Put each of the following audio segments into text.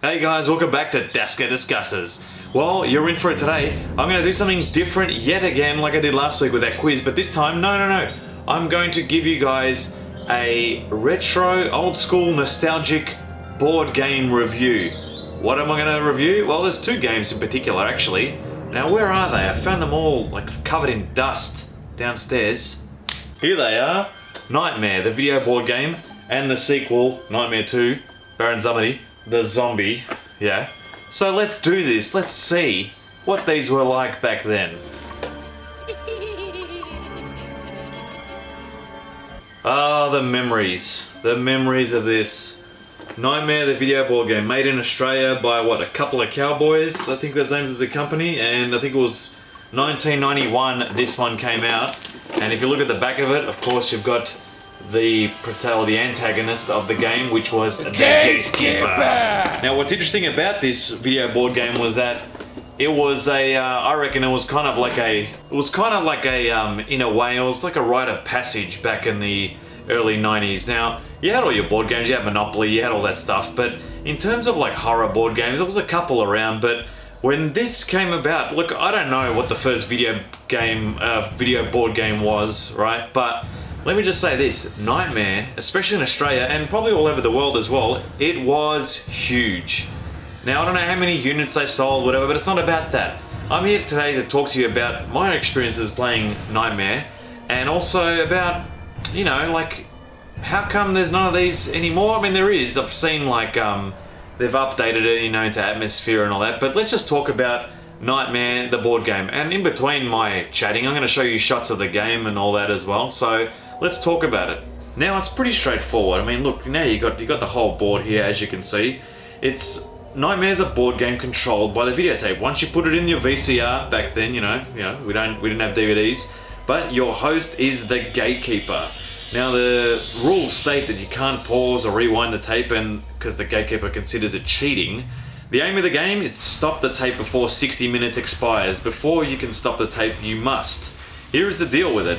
Hey guys, welcome back to DASKA Discusses. Well, you're in for it today. I'm going to do something different yet again like I did last week with that quiz, but this time, no. I'm going to give you guys a retro, old school, nostalgic board game review. What am I going to review? Well, there's two games in particular actually. Now where are they? I found them all like covered in dust downstairs. Here they are. Nightmare, the video board game, and the sequel, Nightmare 2, Baron Samedi The Zombie. Yeah. So let's do this. Let's see what these were like back then. Ah, the memories. The memories of this. Nightmare, the video board game, made in Australia by what, a couple of cowboys, I think the names of the company, and I think it was 1991 this one came out. And if you look at the back of it, of course you've got the antagonist of the game, which was the Gatekeeper. Now what's interesting about this video board game was that it was a, I reckon it was kind of like a, in a way, it was like a rite of passage back in the early 90s. Now, you had all your board games, you had Monopoly, you had all that stuff, but in terms of like horror board games, there was a couple around, but when this came about, look, I don't know what the first video board game was, right? But let me just say this, Nightmare, especially in Australia and probably all over the world as well, it was huge. Now, I don't know how many units they sold, whatever, but it's not about that. I'm here today to talk to you about my experiences playing Nightmare and also about, you know, like, how come there's none of these anymore? I mean, there is. I've seen, like, they've updated it, you know, into Atmosfear and all that, but let's just talk about Nightmare, the board game. And in between my chatting, I'm going to show you shots of the game and all that as well, so let's talk about it. Now, it's pretty straightforward. I mean, look, now you got the whole board here, as you can see. Nightmare's a board game controlled by the videotape. Once you put it in your VCR, back then, you know, we didn't have DVDs, but your host is the gatekeeper. Now the rules state that you can't pause or rewind the tape, and because the gatekeeper considers it cheating, the aim of the game is to stop the tape before 60 minutes expires. Before you can stop the tape, you must. Here is the deal with it.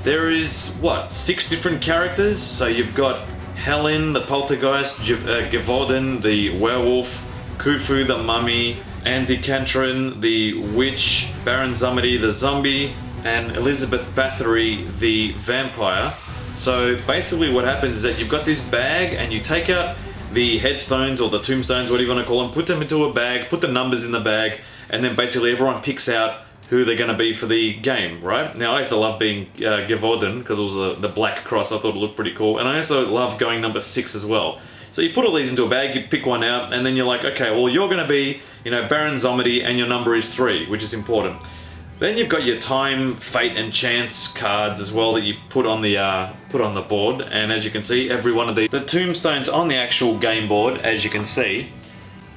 There is, what, 6 different characters? So you've got Helen, the poltergeist, Gevorden, the werewolf, Khufu, the mummy, Andy Cantron, the witch, Baron Samedi The Zombie, and Elizabeth Bathory, the vampire. So basically what happens is that you've got this bag and you take out the headstones or the tombstones, whatever you want to call them, put them into a bag, put the numbers in the bag, and then basically everyone picks out who they're going to be for the game, right? Now I used to love being Gevorden because it was the black cross. I thought it looked pretty cool, and I also love going number 6 as well. So you put all these into a bag, you pick one out, and then you're like, okay, well you're going to be, you know, Baron Samedi, and your number is 3, which is important. Then you've got your time, fate, and chance cards as well that you put on the board, and as you can see, every one of the tombstones on the actual game board, as you can see,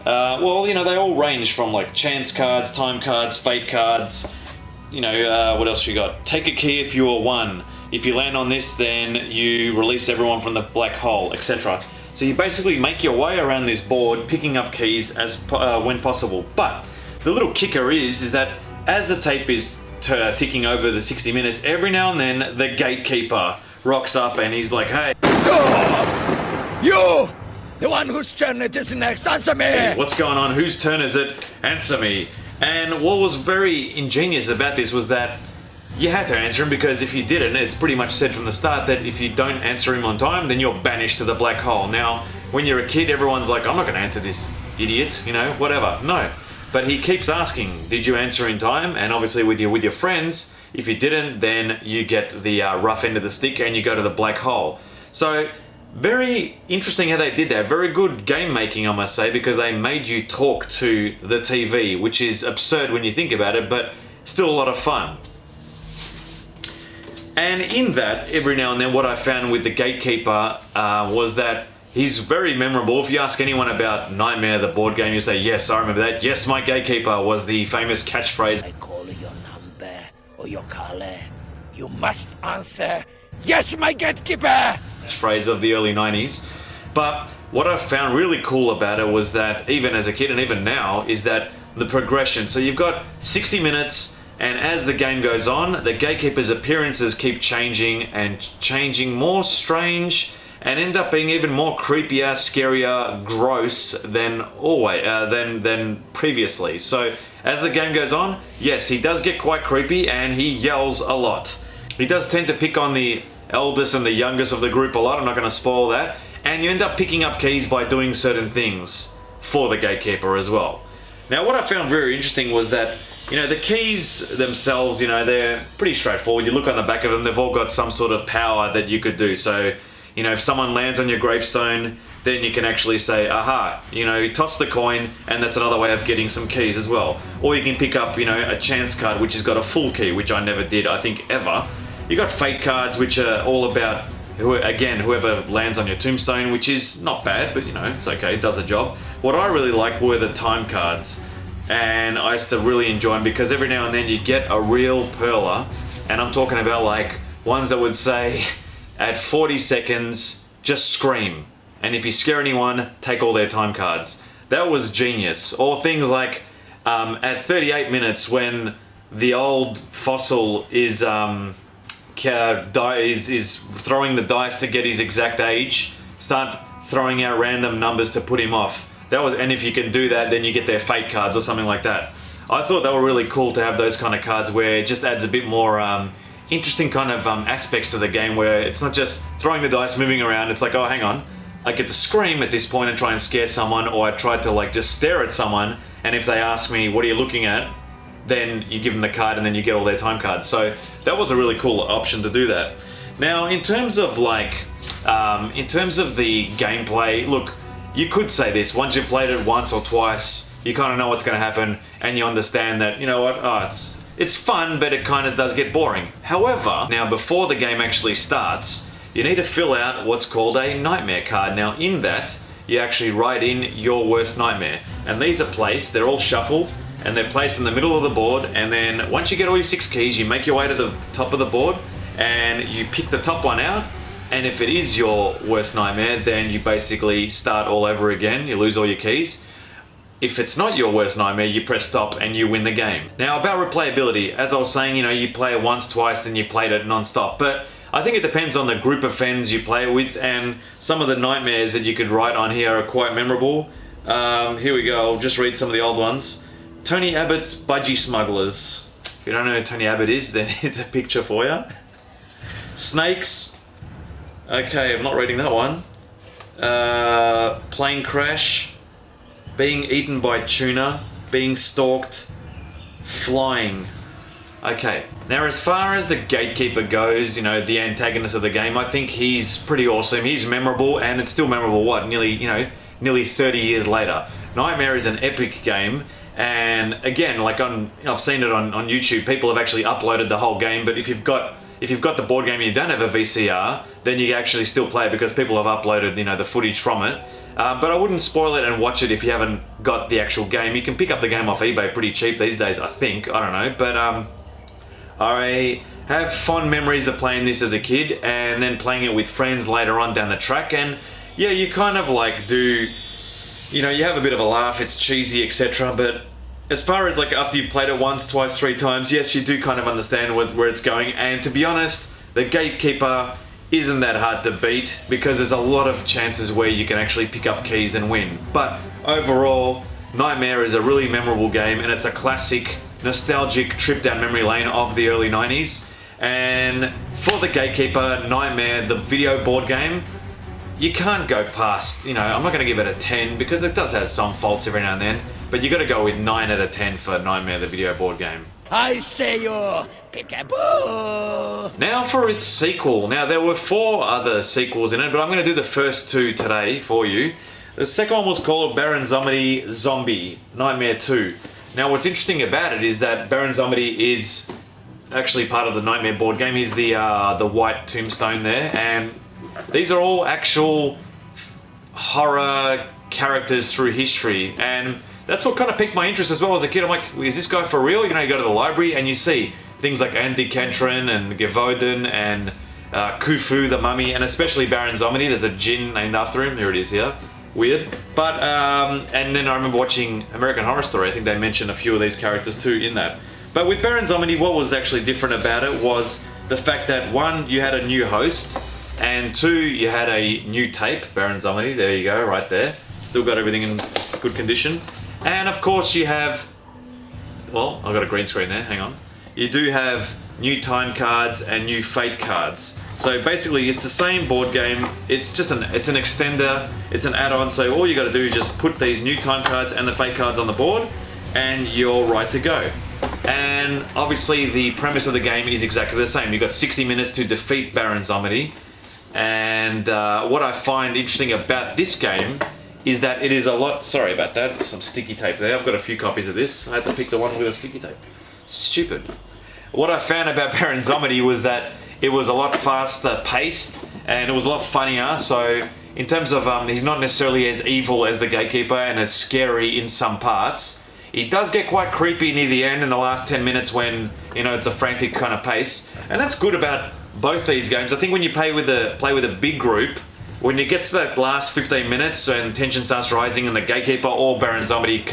well, you know, they all range from like chance cards, time cards, fate cards. You know, what else you got? Take a key if you are 1. If you land on this, then you release everyone from the black hole, etc. So you basically make your way around this board, picking up keys when possible. But the little kicker is that as the tape is ticking over the 60 minutes, every now and then the gatekeeper rocks up and he's like, hey, you! The one whose turn it is next, answer me! Hey, what's going on? Whose turn is it? Answer me. And what was very ingenious about this was that you had to answer him, because if you didn't, it's pretty much said from the start that if you don't answer him on time, then you're banished to the black hole. Now, when you're a kid, everyone's like, I'm not going to answer this idiot, you know, whatever. No. But he keeps asking, did you answer in time? And obviously with your friends, if you didn't, then you get the rough end of the stick and you go to the black hole. So, very interesting how they did that. Very good game making, I must say, because they made you talk to the TV, which is absurd when you think about it, but still a lot of fun. And in that, every now and then, what I found with the Gatekeeper was that he's very memorable. If you ask anyone about Nightmare, the board game, you say, yes, I remember that. Yes, my Gatekeeper was the famous catchphrase. I call your number or your caller. You must answer. Yes, my Gatekeeper! Phrase of the early 90s. But what I found really cool about it was that, even as a kid and even now, is that the progression. So you've got 60 minutes, and as the game goes on, the Gatekeeper's appearances keep changing and changing, more strange and end up being even more creepier, scarier, gross than than previously. So as the game goes on, yes, he does get quite creepy and he yells a lot. He does tend to pick on the eldest and the youngest of the group a lot. I'm not going to spoil that. And you end up picking up keys by doing certain things for the Gatekeeper as well. Now what I found very interesting was that, you know, the keys themselves, you know, they're pretty straightforward. You look on the back of them, they've all got some sort of power that you could do. So, you know, if someone lands on your gravestone, then you can actually say, aha, you know, toss the coin, and that's another way of getting some keys as well. Or you can pick up, you know, a chance card which has got a full key, which I never did, I think, ever. You got fate cards, which are all about, whoever lands on your tombstone, which is not bad, but you know, it's okay, it does a job. What I really liked were the time cards, and I used to really enjoy them because every now and then you get a real pearler, and I'm talking about like ones that would say, at 40 seconds, just scream, and if you scare anyone, take all their time cards. That was genius. Or things like, at 38 minutes when the old fossil is throwing the dice to get his exact age, start throwing out random numbers to put him off. And if you can do that, then you get their fate cards or something like that. I thought they were really cool to have those kind of cards where it just adds a bit more interesting kind of aspects to the game, where it's not just throwing the dice, moving around. It's like, oh, hang on, I get to scream at this point and try and scare someone, or I try to like just stare at someone, and if they ask me, what are you looking at? Then you give them the card and then you get all their time cards. So that was a really cool option to do that. Now, in terms of like, in terms of the gameplay, look, you could say this, once you've played it once or twice, you kind of know what's going to happen, and you understand that, you know what, oh, it's fun, but it kind of does get boring. However, now before the game actually starts, you need to fill out what's called a nightmare card. Now in that, you actually write in your worst nightmare. And these are placed, they're all shuffled, and they're placed in the middle of the board, and then once you get all your 6 keys, you make your way to the top of the board, and you pick the top one out, and if it is your worst nightmare, then you basically start all over again, you lose all your keys. If it's not your worst nightmare, you press stop and you win the game. Now about replayability, as I was saying, you know, you play it once, twice, then you played it non-stop, but I think it depends on the group of friends you play it with, and some of the nightmares that you could write on here are quite memorable. Here we go, I'll just read some of the old ones. Tony Abbott's Budgie Smugglers. If you don't know who Tony Abbott is, then it's a picture for you. Snakes. Okay, I'm not reading that one. Plane crash. Being eaten by tuna. Being stalked. Flying. Okay, now as far as the Gatekeeper goes, you know, the antagonist of the game, I think he's pretty awesome. He's memorable, and it's still memorable, what, nearly 30 years later. Nightmare is an epic game. And again, like I've seen it on YouTube, people have actually uploaded the whole game, but if you've got the board game and you don't have a VCR, then you can actually still play it because people have uploaded, you know, the footage from it. But I wouldn't spoil it and watch it if you haven't got the actual game. You can pick up the game off eBay pretty cheap these days, I think. I don't know, but I have fond memories of playing this as a kid and then playing it with friends later on down the track, and yeah, you kind of like do, you know, you have a bit of a laugh, it's cheesy, etc. But as far as like after you've played it once, twice, 3 times, yes, you do kind of understand where it's going. And to be honest, the Gatekeeper isn't that hard to beat because there's a lot of chances where you can actually pick up keys and win. But overall, Nightmare is a really memorable game, and it's a classic, nostalgic trip down memory lane of the early 90s. And for the Gatekeeper, Nightmare, the video board game, you can't go past, you know, I'm not going to give it a 10 because it does have some faults every now and then, but you got to go with 9 out of 10 for Nightmare, the video board game. I say you, peekaboo! Now for its sequel. Now there were 4 other sequels in it, but I'm going to do the first 2 today for you. The second one was called Baron Samedi The Zombie, Nightmare 2. Now what's interesting about it is that Baron Samedi is actually part of the Nightmare board game. He's the white tombstone there, and these are all actual horror characters through history, and that's what kind of piqued my interest as well as a kid. I'm like, is this guy for real? You know, you go to the library and you see things like Andy Cantron and Gavoden and Khufu the Mummy, and especially Baron Samedi. There's a djinn named after him. Here it is here. Weird. But, and then I remember watching American Horror Story. I think they mentioned a few of these characters too in that. But with Baron Samedi, what was actually different about it was the fact that, one, you had a new host, And 2, you had a new tape, Baron Samedi, there you go, right there. Still got everything in good condition. And of course you have, well, I've got a green screen there, hang on. You do have new time cards and new fate cards. So basically it's the same board game, it's just an extender, it's an add-on, so all you gotta do is just put these new time cards and the fate cards on the board and you're right to go. And obviously the premise of the game is exactly the same. You've got 60 minutes to defeat Baron Samedi. And what I find interesting about this game is that it is a lot, sorry about that, some sticky tape there. I've got a few copies of this. I had to pick the one with a sticky tape. Stupid. What I found about Baron Samedi was that it was a lot faster paced and it was a lot funnier. So in terms of, he's not necessarily as evil as the Gatekeeper and as scary in some parts. He does get quite creepy near the end in the last 10 minutes when, you know, it's a frantic kind of pace. And that's good about both these games. I think when you play with a big group, when you get to that last 15 minutes and tension starts rising and the Gatekeeper or Baron Samedi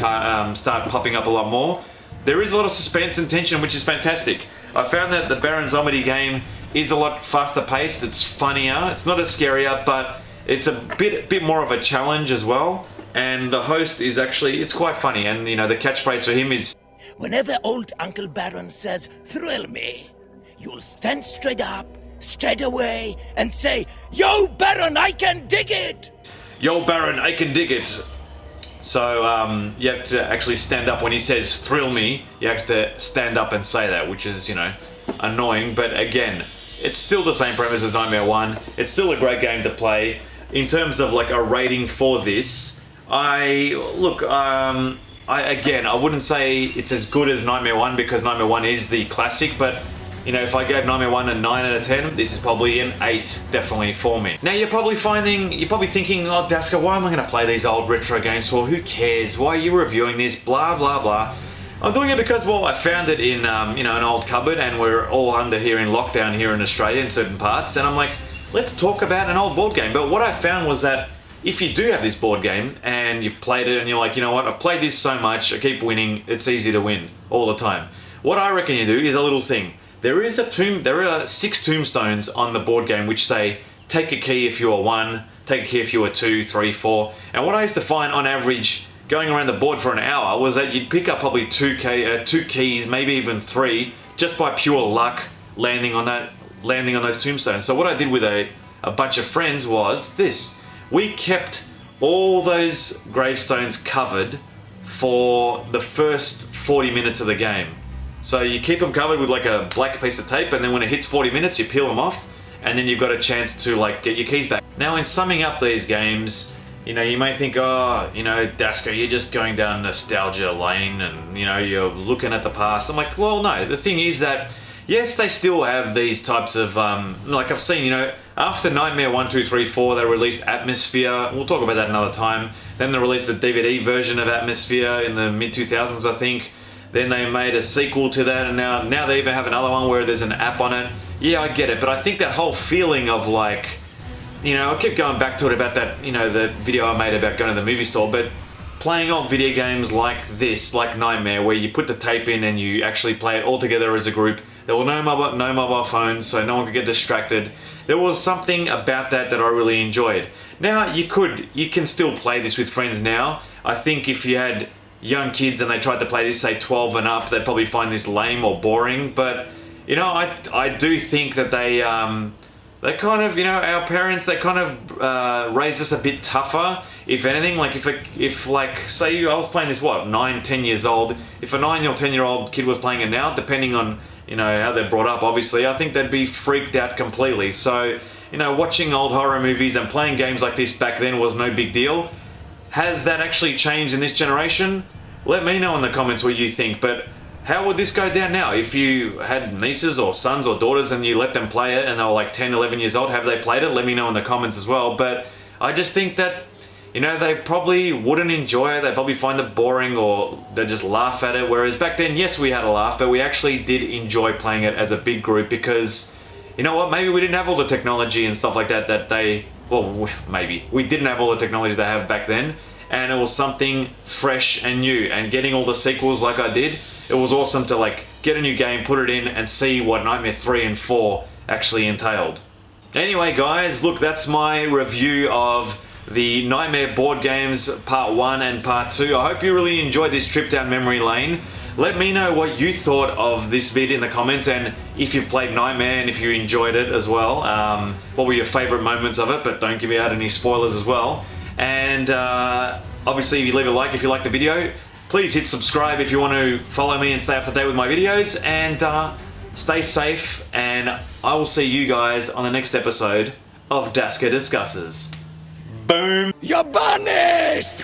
start popping up a lot more, there is a lot of suspense and tension, which is fantastic. I found that the Baron Samedi game is a lot faster paced, it's funnier, it's not as scarier, but it's a bit more of a challenge as well. And the host is actually, it's quite funny, and you know, the catchphrase for him is, Whenever old Uncle Baron says, "Thrill me," you'll stand straight up, straight away, and say, "Yo, Baron, I can dig it!" Yo, Baron, I can dig it. So you have to actually stand up when he says "thrill me." You have to stand up and say that, which is, you know, annoying. But again, it's still the same premise as Nightmare 1. It's still a great game to play. In terms of like a rating for this, I wouldn't say it's as good as Nightmare 1 because Nightmare 1 is the classic, but you know, if I gave Nightmare 1 a 9 out of 10, this is probably an 8 definitely for me. Now you're probably thinking, oh DASKA, why am I going to play these old retro games for? Who cares? Why are you reviewing this? Blah blah blah. I'm doing it because, well, I found it in you know, an old cupboard, and we're all under here in lockdown here in Australia in certain parts, and I'm like, let's talk about an old board game. But what I found was that if you do have this board game and you've played it and you're like, you know what, I've played this so much, I keep winning, it's easy to win all the time. What I reckon you do is a little thing. There are 6 tombstones on the board game which say, take a key if you are 1, take a key if you are 2, 3, 4. And what I used to find on average going around the board for an hour was that you'd pick up probably 2 keys, maybe even 3, just by pure luck landing on those tombstones. So what I did with a bunch of friends was this. We kept all those gravestones covered for the first 40 minutes of the game. So you keep them covered with like a black piece of tape, and then when it hits 40 minutes you peel them off, and then you've got a chance to like get your keys back. Now in summing up these games, you know, you may think, oh, you know, DASKA, you're just going down nostalgia lane and, you know, you're looking at the past. I'm like, well, no, the thing is that yes, they still have these types of, like I've seen, you know, after Nightmare 1, 2, 3, 4, they released Atmosfear. We'll talk about that another time. Then they released the DVD version of Atmosfear in the mid-2000s, I think. Then they made a sequel to that, and now they even have another one where there's an app on it. Yeah, I get it, but I think that whole feeling of like, you know, I keep going back to it about that, you know, the video I made about going to the movie store, but playing old video games like this, like Nightmare, where you put the tape in and you actually play it all together as a group. There were no mobile phones, so no one could get distracted. There was something about that I really enjoyed. Now, you can still play this with friends now. I think if you had young kids and they tried to play this, say 12 and up, they'd probably find this lame or boring. But, you know, I do think that they kind of, you know, our parents, they kind of raised us a bit tougher, if anything. Like if like, say I was playing this, what, 9, 10 years old, if a 9 or 10 year old kid was playing it now, depending on, you know, how they're brought up, obviously, I think they'd be freaked out completely. So, you know, watching old horror movies and playing games like this back then was no big deal. Has that actually changed in this generation? Let me know in the comments what you think, but how would this go down now? If you had nieces or sons or daughters and you let them play it and they were like 10, 11 years old, have they played it? Let me know in the comments as well. But I just think that, you know, they probably wouldn't enjoy it. They probably find it boring, or they just laugh at it. Whereas back then, yes, we had a laugh, but we actually did enjoy playing it as a big group because, you know what, maybe we didn't have all the technology and stuff like that maybe we didn't have all the technology they have back then, and it was something fresh and new. And getting all the sequels like I did, it was awesome to like get a new game, put it in, and see what Nightmare 3 and 4 actually entailed. Anyway, guys, look, that's my review of the Nightmare board games part 1 and part 2. I hope you really enjoyed this trip down memory lane. Let me know what you thought of this vid in the comments, and if you've played Nightmare and if you enjoyed it as well. What were your favourite moments of it, but don't give me out any spoilers as well. And obviously, if you leave a like if you like the video, please hit subscribe if you want to follow me and stay up to date with my videos, and stay safe, and I will see you guys on the next episode of DASKA Discusses. Boom! You're banished!